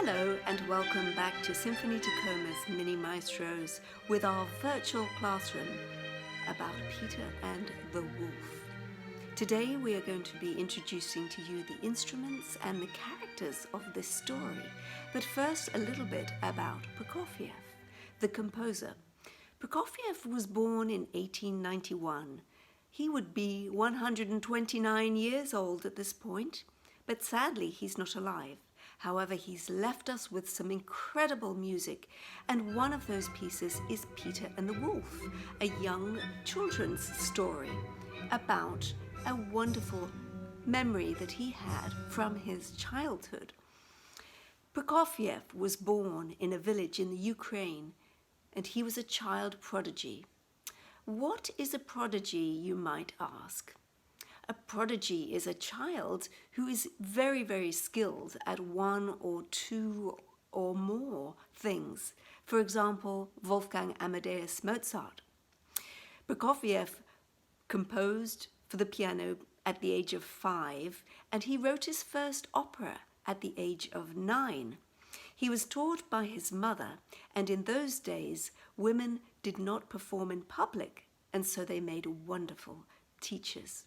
Hello and welcome back to Symphony Tacoma's Mini Maestros with our virtual classroom about Peter and the Wolf. Today we are going to be introducing to you the instruments and the characters of this story, but first a little bit about Prokofiev, the composer. Prokofiev was born in 1891. He would be 129 years old at this point, but sadly he's not alive. However, he's left us with some incredible music, and one of those pieces is Peter and the Wolf, a young children's story about a wonderful memory that he had from his childhood. Prokofiev was born in a village in the Ukraine, and he was a child prodigy. What is a prodigy, you might ask? A prodigy is a child who is very, very skilled at one or two or more things. For example, Wolfgang Amadeus Mozart. Prokofiev composed for the piano at the age of 5, and he wrote his first opera at the age of 9. He was taught by his mother, and in those days, women did not perform in public, and so they made wonderful teachers.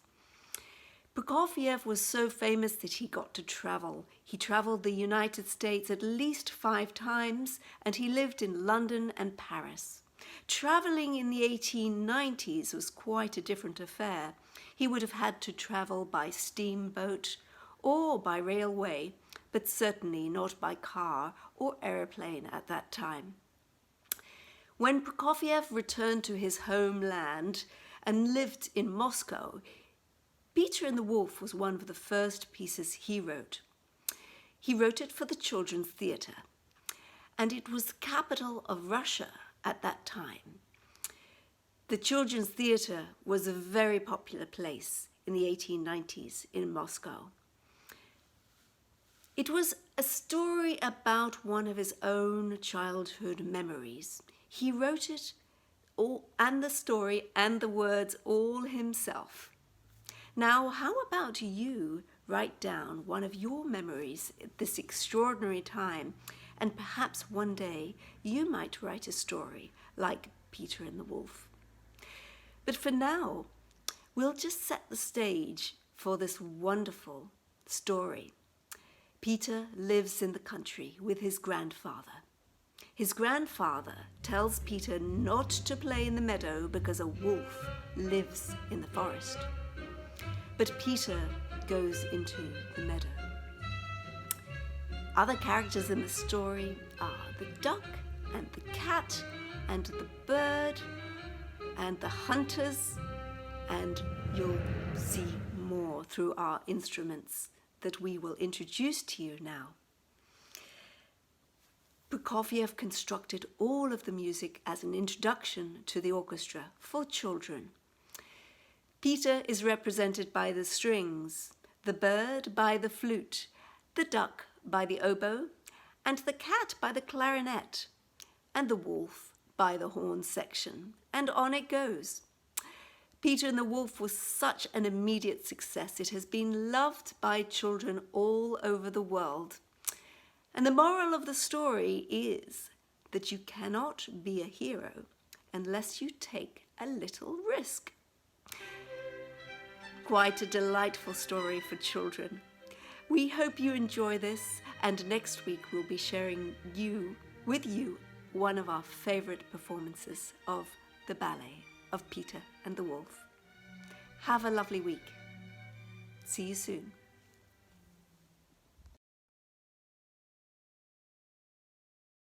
Prokofiev was so famous that he got to travel. He traveled the United States at least 5 times, and he lived in London and Paris. Traveling in the 1890s was quite a different affair. He would have had to travel by steamboat or by railway, but certainly not by car or aeroplane at that time. When Prokofiev returned to his homeland and lived in Moscow, Peter and the Wolf was one of the first pieces he wrote. He wrote it for the Children's Theatre, and it was the capital of Russia at that time. The Children's Theatre was a very popular place in the 1890s in Moscow. It was a story about one of his own childhood memories. He wrote it all, and the story and the words all himself. Now, how about you write down one of your memories at this extraordinary time, and perhaps one day you might write a story like Peter and the Wolf. But for now, we'll just set the stage for this wonderful story. Peter lives in the country with his grandfather. His grandfather tells Peter not to play in the meadow because a wolf lives in the forest. But Peter goes into the meadow. Other characters in the story are the duck and the cat and the bird and the hunters, and you'll see more through our instruments that we will introduce to you now. Prokofiev constructed all of the music as an introduction to the orchestra for children. Peter is represented by the strings, the bird by the flute, the duck by the oboe, and the cat by the clarinet, and the wolf by the horn section, and on it goes. Peter and the Wolf was such an immediate success. It has been loved by children all over the world. And the moral of the story is that you cannot be a hero unless you take a little risk. Quite a delightful story for children. We hope you enjoy this, and next week we'll be sharing with you one of our favorite performances of the ballet of Peter and the Wolf. Have a lovely week. See you soon.